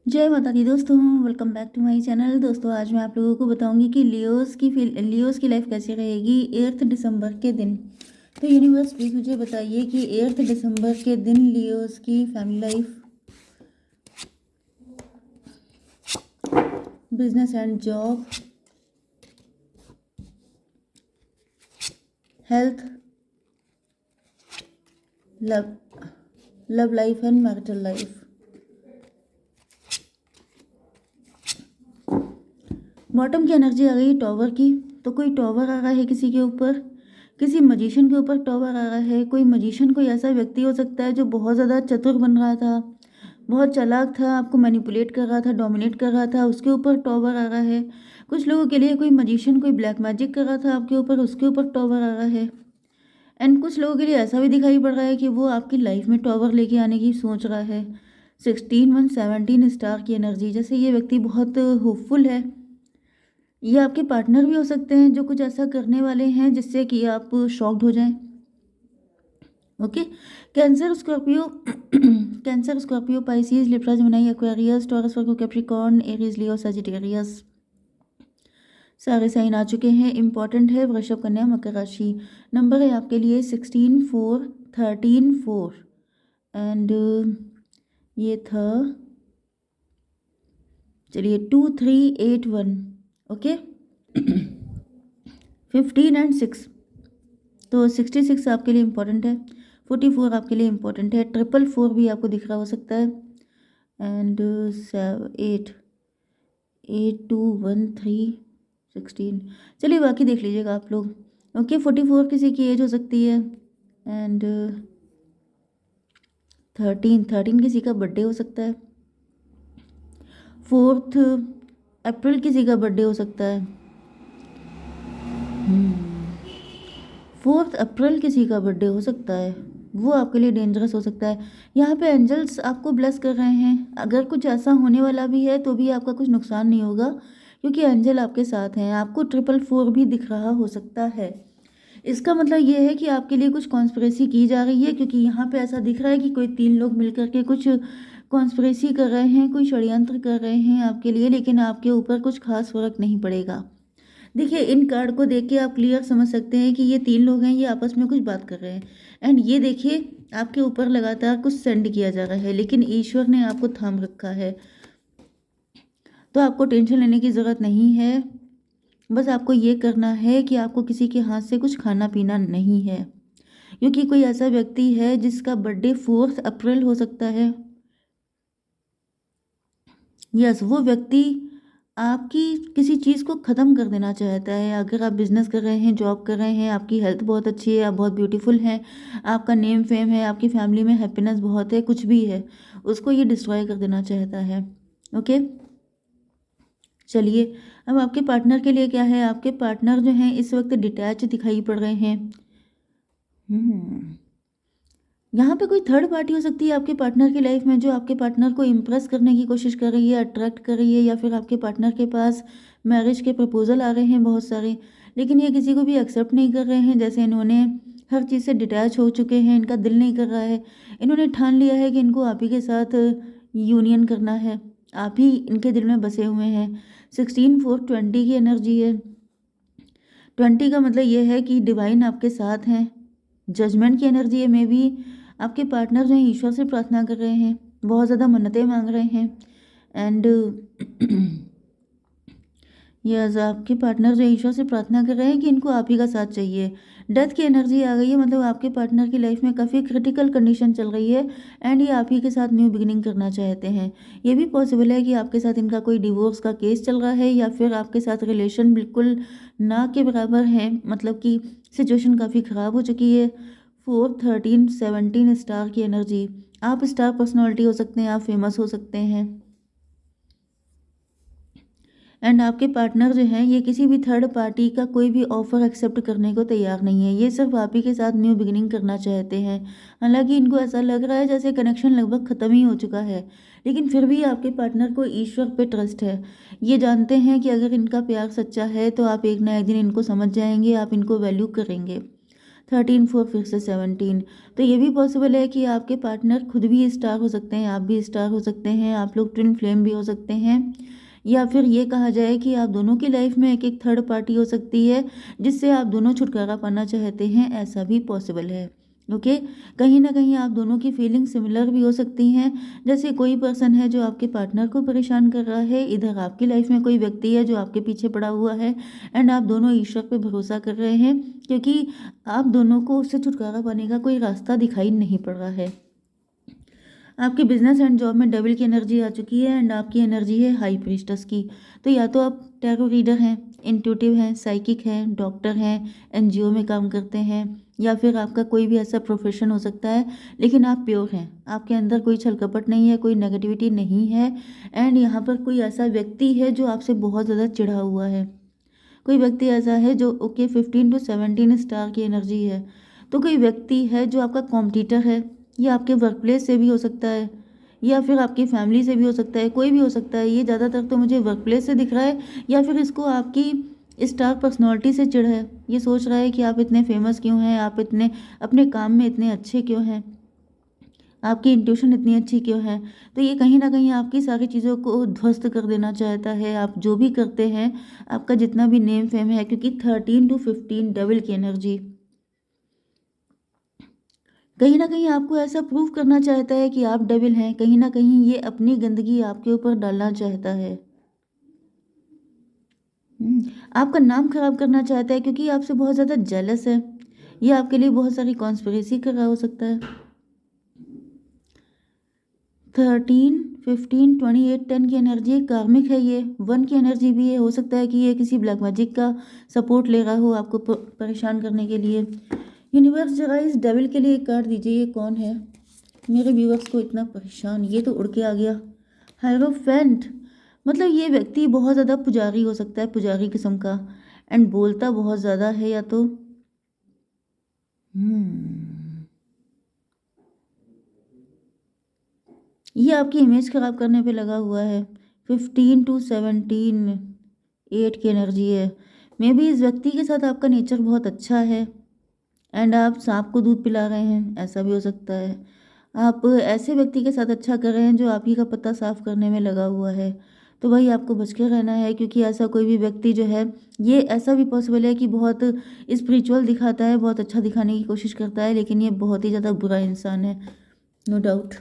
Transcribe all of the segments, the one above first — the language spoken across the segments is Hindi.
जय माता दी दोस्तों, welcome back to my channel. दोस्तों आज मैं आप लोगों को बताऊंगी कि लियोज़ की लाइफ कैसी रहेगी 8 दिसंबर के दिन। तो यूनिवर्स प्लीज मुझे बताइए कि 8 दिसंबर के दिन लियोज़ की family life, business and job, health, love love life and marital life. Bottom की एनर्जी आ गई टॉवर की। तो कोई टॉवर आ रहा है किसी के ऊपर, किसी मजिशियन के ऊपर टॉवर आ रहा है। कोई मजिशियन कोई ऐसा व्यक्ति हो सकता है जो बहुत ज़्यादा चतुर बन रहा था, बहुत चालाक था, आपको मैनिपुलेट कर रहा था, डोमिनेट कर रहा था, उसके ऊपर टॉवर आ रहा है। कुछ लोगों के लिए कोई मजिशियन कोई ब्लैक मैजिक कर रहा था आपके ऊपर, उसके ऊपर टॉवर आ रहा है। एंड कुछ लोगों के लिए ऐसा भी दिखाई पड़ रहा है कि वो आपकी लाइफ में टॉवर लेके आने की सोच रहा है। 16 1 17 स्टार की एनर्जी, जैसे ये व्यक्ति बहुत होपफुल है। ये आपके पार्टनर भी हो सकते हैं जो कुछ ऐसा करने वाले हैं जिससे कि आप शॉक्ड हो जाएं। Okay. Cancer Scorpio cancer Scorpio Pisces Libra Gemini Aquarius Taurus Virgo Capricorn Aries Leo Sagittarius, सारे साइन आ चुके हैं। इंपॉर्टेंट है वृषभ कन्या मकर राशि। नंबर है आपके लिए 16 4 13 4 एंड ये था, चलिए 2 3 8 1। ओके। 15 and 6, तो 66 आपके लिए इम्पोर्टेंट है। 44 आपके लिए इम्पोर्टेंट है। 444 भी आपको दिख रहा हो सकता है। एंड 8 8 2 1 3 16, चलिए बाकी देख लीजिएगा आप लोग। ओके। 44 किसी की एज हो सकती है। एंड 13 किसी का बर्थडे हो सकता है। 4 अप्रैल किसी का बर्थडे हो सकता है। 4 अप्रैल किसी का बर्थडे हो सकता है, वो आपके लिए डेंजरस हो सकता है। यहाँ पे एंजल्स आपको ब्लेस कर रहे हैं। अगर कुछ ऐसा होने वाला भी है तो भी आपका कुछ नुकसान नहीं होगा, क्योंकि एंजल आपके साथ हैं। आपको 444 भी दिख रहा हो सकता है। इसका मतलब ये है कि आपके लिए कुछ कॉन्स्पिरेसी की जा रही है, क्योंकि यहाँ पे ऐसा दिख रहा है कि कोई 3 लोग मिलकर के कुछ कॉन्स्पिरेसी कर रहे हैं, कोई षड्यंत्र कर रहे हैं आपके लिए, लेकिन आपके ऊपर कुछ खास फर्क नहीं पड़ेगा। देखिए, इन कार्ड को देख के आप क्लियर समझ सकते हैं कि ये 3 लोग हैं, ये आपस में कुछ बात कर रहे हैं। एंड ये देखिए, आपके ऊपर लगातार कुछ सेंड किया जा रहा है, लेकिन ईश्वर ने आपको थाम रखा है। तो आपको टेंशन लेने की ज़रूरत नहीं है। बस आपको ये करना है कि आपको किसी के हाथ से कुछ खाना पीना नहीं है, क्योंकि कोई ऐसा व्यक्ति है जिसका बर्थडे 4 अप्रैल हो सकता है। यस, वो व्यक्ति आपकी किसी चीज़ को ख़त्म कर देना चाहता है। अगर आप बिज़नेस कर रहे हैं, जॉब कर रहे हैं, आपकी हेल्थ बहुत अच्छी है, आप बहुत ब्यूटीफुल हैं, आपका नेम फेम है, आपकी फैमिली में हैप्पीनेस बहुत है, कुछ भी है, उसको ये डिस्ट्रॉय कर देना चाहता है। ओके। चलिए, अब आपके पार्टनर के लिए क्या है। आपके पार्टनर जो हैं इस वक्त डिटैच दिखाई पड़ रहे हैं। यहाँ पे कोई थर्ड पार्टी हो सकती है आपके पार्टनर की लाइफ में, जो आपके पार्टनर को इम्प्रेस करने की कोशिश कर रही है, अट्रैक्ट कर रही है, या फिर आपके पार्टनर के पास मैरिज के प्रपोजल आ रहे हैं बहुत सारे, लेकिन ये किसी को भी एक्सेप्ट नहीं कर रहे हैं। जैसे इन्होंने हर चीज़ से डिटैच हो चुके हैं, इनका दिल नहीं कर रहा है। इन्होंने ठान लिया है कि इनको आप ही के साथ यूनियन करना है, आप ही इनके दिल में बसे हुए हैं। 16 4 20 की एनर्जी है। 20 का मतलब ये है कि डिवाइन आपके साथ हैं। जजमेंट की एनर्जी है। मे बी आपके पार्टनर जो है ईश्वर से प्रार्थना कर रहे हैं, बहुत ज़्यादा मन्नतें मांग रहे हैं। एंड यस, आपके पार्टनर जो ईश्वर से प्रार्थना कर रहे हैं कि इनको आप ही का साथ चाहिए। डेथ की एनर्जी आ गई है, मतलब आपके पार्टनर की लाइफ में काफ़ी क्रिटिकल कंडीशन चल रही है। एंड ये आप ही के साथ न्यू बिगिनिंग करना चाहते हैं। ये भी पॉसिबल है कि आपके साथ इनका कोई डिवोर्स का केस चल रहा है, या फिर आपके साथ रिलेशन बिल्कुल ना के बराबर है, मतलब कि सिचुएशन काफ़ी ख़राब हो चुकी है। 4 13 17 स्टार की एनर्जी। आप स्टार पर्सनालिटी हो सकते हैं, आप फेमस हो सकते हैं। एंड आपके पार्टनर जो हैं ये किसी भी थर्ड पार्टी का कोई भी ऑफर एक्सेप्ट करने को तैयार नहीं है। ये सिर्फ आप ही के साथ न्यू बिगिनिंग करना चाहते हैं। हालांकि इनको ऐसा लग रहा है जैसे कनेक्शन लगभग ख़त्म ही हो चुका है, लेकिन फिर भी आपके पार्टनर को ईश्वर पे ट्रस्ट है। ये जानते हैं कि अगर इनका प्यार सच्चा है तो आप एक ना एक दिन इनको समझ जाएंगे, आप इनको वैल्यू करेंगे। 13 4 फिर से 17। तो ये भी पॉसिबल है कि आपके पार्टनर खुद भी स्टार हो सकते हैं, आप भी स्टार हो सकते हैं, आप लोग ट्विन फ्लेम भी हो सकते हैं, या फिर ये कहा जाए कि आप दोनों की लाइफ में एक एक थर्ड पार्टी हो सकती है जिससे आप दोनों छुटकारा पाना चाहते हैं, ऐसा भी पॉसिबल है। ओके, कहीं ना कहीं आप दोनों की फीलिंग सिमिलर भी हो सकती हैं। जैसे कोई पर्सन है जो आपके पार्टनर को परेशान कर रहा है, इधर आपकी लाइफ में कोई व्यक्ति है जो आपके पीछे पड़ा हुआ है, एंड आप दोनों ईश्वर पे भरोसा कर रहे हैं क्योंकि आप दोनों को उससे छुटकारा पाने का कोई रास्ता दिखाई नहीं पड़ रहा है। आपके बिजनेस एंड जॉब में डबल की एनर्जी आ चुकी है एंड आपकी एनर्जी है हाई प्रीस्टस की। तो या तो आप टैरो रीडर हैं, इंट्यूटिव हैं, साइकिक हैं, डॉक्टर हैं, एनजीओ में काम करते हैं, या फिर आपका कोई भी ऐसा प्रोफेशन हो सकता है, लेकिन आप प्योर हैं, आपके अंदर कोई छल कपट नहीं है, कोई नेगेटिविटी नहीं है। एंड यहाँ पर कोई ऐसा व्यक्ति है जो आपसे बहुत ज़्यादा चिढ़ा हुआ है। कोई व्यक्ति ऐसा है जो 15 to 17 स्टार की एनर्जी है। तो कोई व्यक्ति है जो आपका कॉम्पिटिटर है, या आपके वर्क प्लेस से भी हो सकता है, या फिर आपकी फैमिली से भी हो सकता है, कोई भी हो सकता है। ये ज़्यादातर तो मुझे वर्क प्लेस से दिख रहा है, या फिर इसको आपकी स्टार पर्सनालिटी से चिढ़ है। ये सोच रहा है कि आप इतने फेमस क्यों हैं, आप इतने अपने काम में इतने अच्छे क्यों हैं, आपकी इंट्यूशन इतनी अच्छी क्यों है। तो ये कहीं ना कहीं आपकी सारी चीज़ों को ध्वस्त कर देना चाहता है। आप जो भी करते हैं, आपका जितना भी नेम फेम है, क्योंकि 13 to 15 डबल की एनर्जी कहीं ना कहीं आपको ऐसा प्रूव करना चाहता है कि आप डबल हैं। कहीं ना कहीं ये अपनी गंदगी आपके ऊपर डालना चाहता है। आपका नाम खराब करना चाहता है क्योंकि आपसे बहुत ज़्यादा जेलस है। ये आपके लिए बहुत सारी कॉन्स्पिरेसी कर रहा हो सकता है। 13 15 28 10 की एनर्जी कार्मिक है। ये 1 की एनर्जी भी है। हो सकता है कि ये किसी ब्लैक मैजिक का सपोर्ट ले रहा हो आपको परेशान करने के लिए। यूनिवर्स जरा इस डेविल के लिए एक कार्ड दीजिए। ये कौन है मेरे व्यूअर्स को इतना परेशान, ये तो उड़ के आ गया। हायरोफेंट, मतलब ये व्यक्ति बहुत ज़्यादा पुजारी हो सकता है, पुजारी किस्म का, एंड बोलता बहुत ज़्यादा है। या तो ये आपकी इमेज खराब करने पे लगा हुआ है। 15 to 17 8 की एनर्जी है। मे बी इस व्यक्ति के साथ आपका नेचर बहुत अच्छा है एंड आप सांप को दूध पिला रहे हैं, ऐसा भी हो सकता है। आप ऐसे व्यक्ति के साथ अच्छा कर रहे हैं जो आप ही का पत्ता साफ करने में लगा हुआ है। तो भाई आपको बच के रहना है, क्योंकि ऐसा कोई भी व्यक्ति जो है, ये ऐसा भी पॉसिबल है कि बहुत स्पिरिचुअल दिखाता है, बहुत अच्छा दिखाने की कोशिश करता है, लेकिन ये बहुत ही ज़्यादा बुरा इंसान है, नो डाउट।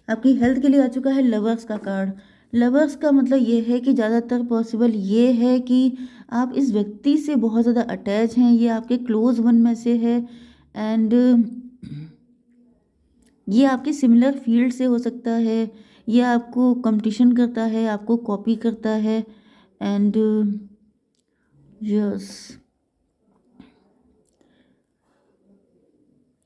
आपकी हेल्थ के लिए आ चुका है लवर्स का कार्ड। लवर्स का मतलब ये है कि ज़्यादातर पॉसिबल ये है कि आप इस व्यक्ति से बहुत ज़्यादा अटैच हैं, ये आपके क्लोज वन में से है, एंड ये आपके सिमिलर फील्ड से हो सकता है, ये आपको कंपटीशन करता है, आपको कॉपी करता है, एंड यस,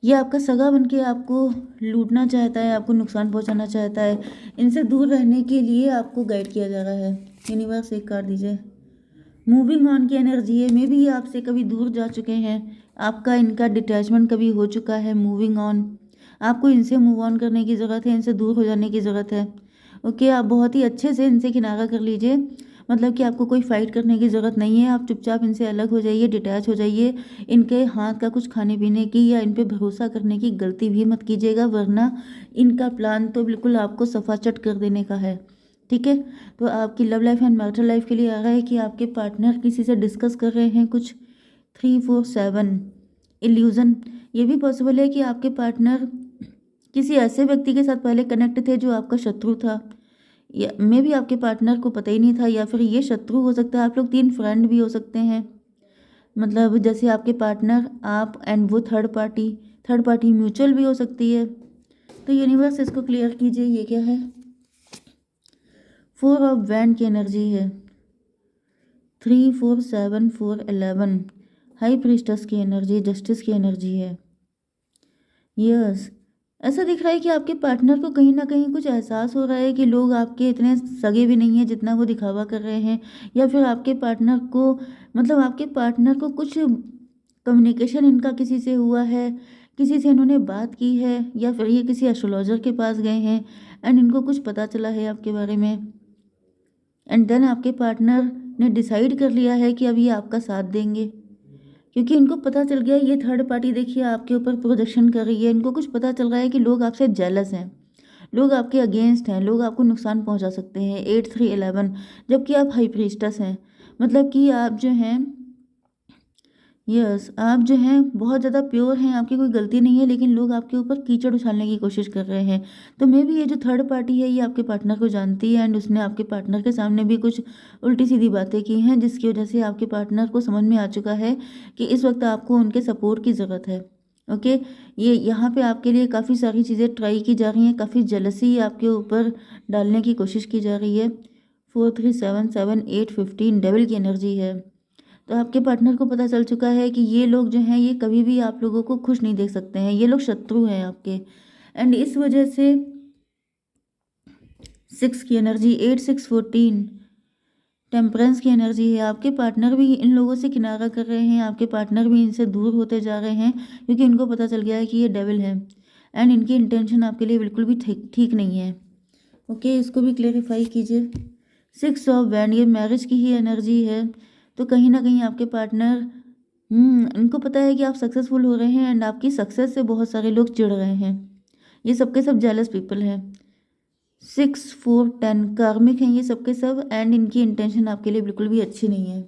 ये आपका सगा बन के आपको लूटना चाहता है, आपको नुकसान पहुंचाना चाहता है। इनसे दूर रहने के लिए आपको गाइड किया जा रहा है। यूनिवर्स एक कार्ड दीजिए। मूविंग ऑन की एनर्जी है। मे बी ये आपसे कभी दूर जा चुके हैं, आपका इनका डिटैचमेंट कभी हो चुका है। मूविंग ऑन, आपको इनसे मूव ऑन करने की ज़रूरत है, इनसे दूर हो जाने की ज़रूरत है। ओके, आप बहुत ही अच्छे से इनसे किनारा कर लीजिए, मतलब कि आपको कोई फाइट करने की ज़रूरत नहीं है। आप चुपचाप इनसे अलग हो जाइए, डिटैच हो जाइए। इनके हाथ का कुछ खाने पीने की या इन पे भरोसा करने की गलती भी मत कीजिएगा, वरना इनका प्लान तो बिल्कुल आपको सफाचट कर देने का है। ठीक है, तो आपकी love life and marital life के लिए आ रहा है कि आपके पार्टनर किसी से डिस्कस कर रहे हैं कुछ। 3 4 7 इल्यूज़न, ये भी पॉसिबल है कि आपके पार्टनर किसी ऐसे व्यक्ति के साथ पहले कनेक्ट थे जो आपका शत्रु था, या मे भी आपके पार्टनर को पता ही नहीं था, या फिर ये शत्रु हो सकता है। आप लोग 3 फ्रेंड भी हो सकते हैं, मतलब जैसे आपके पार्टनर, आप एंड वो थर्ड पार्टी म्यूचुअल भी हो सकती है। तो यूनिवर्स इसको क्लियर कीजिए, ये क्या है। 4 ऑफ वैंड की एनर्जी है। 3 4 7 4 11 हाई प्रीस्टस की एनर्जी, जस्टिस की एनर्जी है। यस, ऐसा दिख रहा है कि आपके पार्टनर को कहीं ना कहीं कुछ एहसास हो रहा है कि लोग आपके इतने सगे भी नहीं हैं जितना वो दिखावा कर रहे हैं, या फिर आपके पार्टनर को, मतलब आपके पार्टनर को कुछ कम्युनिकेशन इनका किसी से हुआ है, किसी से इन्होंने बात की है, या फिर ये किसी एस्ट्रोलॉजर के पास गए हैं एंड इनको कुछ पता चला है आपके बारे में, एंड देन आपके पार्टनर ने डिसाइड कर लिया है कि अब ये आपका साथ देंगे। क्योंकि इनको पता चल गया ये थर्ड पार्टी देखिए आपके ऊपर प्रोजेक्शन कर रही है। इनको कुछ पता चल रहा है कि लोग आपसे जेलस हैं, लोग आपके अगेंस्ट हैं, लोग आपको नुकसान पहुंचा सकते हैं। 8 3 11, जबकि आप हाई प्रीस्टस हैं, मतलब कि आप जो हैं, यस, आप जो हैं बहुत ज़्यादा प्योर हैं, आपकी कोई गलती नहीं है, लेकिन लोग आपके ऊपर कीचड़ उछालने की कोशिश कर रहे हैं। तो मे भी ये जो थर्ड पार्टी है ये आपके पार्टनर को जानती है, एंड उसने आपके पार्टनर के सामने भी कुछ उल्टी सीधी बातें की हैं, जिसकी वजह से आपके पार्टनर को समझ में आ चुका है कि इस वक्त आपको उनके सपोर्ट की ज़रूरत है। ओके, ये यहाँ पे आपके लिए काफ़ी सारी चीज़ें ट्राई की जा रही हैं, काफ़ी जेलसी आपके ऊपर डालने की कोशिश की जा रही है। 4 3 7 7 8 15 डेविल की एनर्जी है। तो आपके पार्टनर को पता चल चुका है कि ये लोग जो हैं ये कभी भी आप लोगों को खुश नहीं देख सकते हैं, ये लोग शत्रु हैं आपके। एंड इस वजह से 6 की एनर्जी, 8 6 14, टेम्परेंस की एनर्जी है। आपके पार्टनर भी इन लोगों से किनारा कर रहे हैं, आपके पार्टनर भी इनसे दूर होते जा रहे हैं, क्योंकि इनको पता चल गया है कि ये डेविल है, एंड इनकी इंटेंशन आपके लिए बिल्कुल भी ठीक ठीक नहीं है। ओके, इसको भी क्लेरिफाई कीजिए। 6 ऑफ वैंड, ये मैरिज की ही एनर्जी है। तो कहीं ना कहीं आपके पार्टनर, इनको पता है कि आप सक्सेसफुल हो रहे हैं, एंड आपकी सक्सेस से बहुत सारे लोग चिढ़ रहे हैं। ये सबके सब जेलस पीपल हैं। 6 4 10, कार्मिक हैं ये सबके सब, एंड इनकी इंटेंशन आपके लिए बिल्कुल भी अच्छी नहीं है।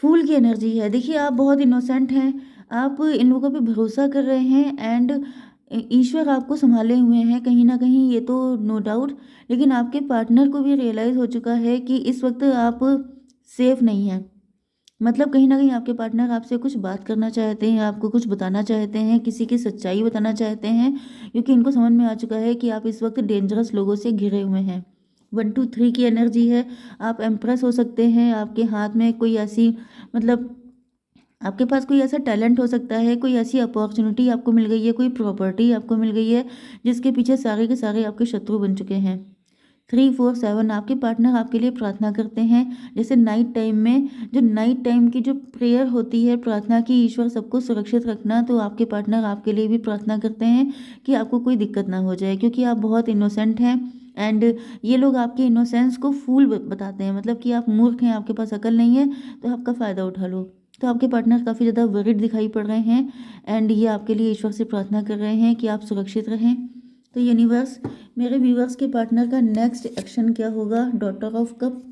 फूल की एनर्जी है। देखिए आप बहुत इनोसेंट हैं, आप इन लोगों पे भरोसा कर रहे हैं, एंड ईश्वर आपको संभाले हुए हैं कहीं ना कहीं, ये तो नो डाउट। लेकिन आपके पार्टनर को भी रियलाइज़ हो चुका है कि इस वक्त आप सेफ नहीं हैं। मतलब कहीं ना कहीं आपके पार्टनर आपसे कुछ बात करना चाहते हैं, आपको कुछ बताना चाहते हैं, किसी की सच्चाई बताना चाहते हैं, क्योंकि इनको समझ में आ चुका है कि आप इस वक्त डेंजरस लोगों से घिरे हुए हैं। 1 2 3 की एनर्जी है। आप एम्प्रेस हो सकते हैं, आपके हाथ में कोई ऐसी, मतलब आपके पास कोई ऐसा टैलेंट हो सकता है, कोई ऐसी अपॉर्चुनिटी आपको मिल गई है, कोई प्रॉपर्टी आपको मिल गई है, जिसके पीछे सारे के सारे आपके शत्रु बन चुके हैं। 3 4 7, आपके पार्टनर आपके लिए प्रार्थना करते हैं। जैसे नाइट टाइम में, जो नाइट टाइम की जो प्रेयर होती है प्रार्थना की, ईश्वर सबको सुरक्षित रखना, तो आपके पार्टनर आपके लिए भी प्रार्थना करते हैं कि आपको कोई दिक्कत ना हो जाए, क्योंकि आप बहुत इनोसेंट हैं। एंड ये लोग आपके इनोसेंस को फूल बताते हैं, मतलब कि आप मूर्ख हैं, आपके पास अकल नहीं है, तो आपका फ़ायदा उठा लो। तो आपके पार्टनर काफ़ी ज़्यादा वरिड दिखाई पड़ रहे हैं, एंड ये आपके लिए ईश्वर से प्रार्थना कर रहे हैं कि आप सुरक्षित रहें। तो यूनिवर्स, मेरे व्यूवर्स के पार्टनर का नेक्स्ट एक्शन क्या होगा? Daughter of cup,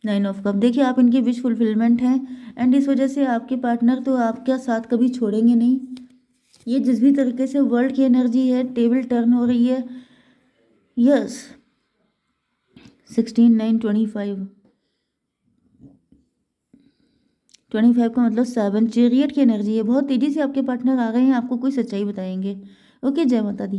9 of cup. देखिए आप इनकी विश फुलफिलमेंट हैं, एंड इस वजह से आपके पार्टनर तो आपका साथ कभी छोड़ेंगे नहीं। ये जिस भी तरीके से वर्ल्ड की एनर्जी है, टेबल टर्न हो रही है। यस, 16 9 25, 25 का मतलब 7, चेरियट की एनर्जी है। बहुत तेज़ी से आपके पार्टनर आ गए हैं, आपको कोई सच्चाई बताएंगे। ओके, जय माता दी।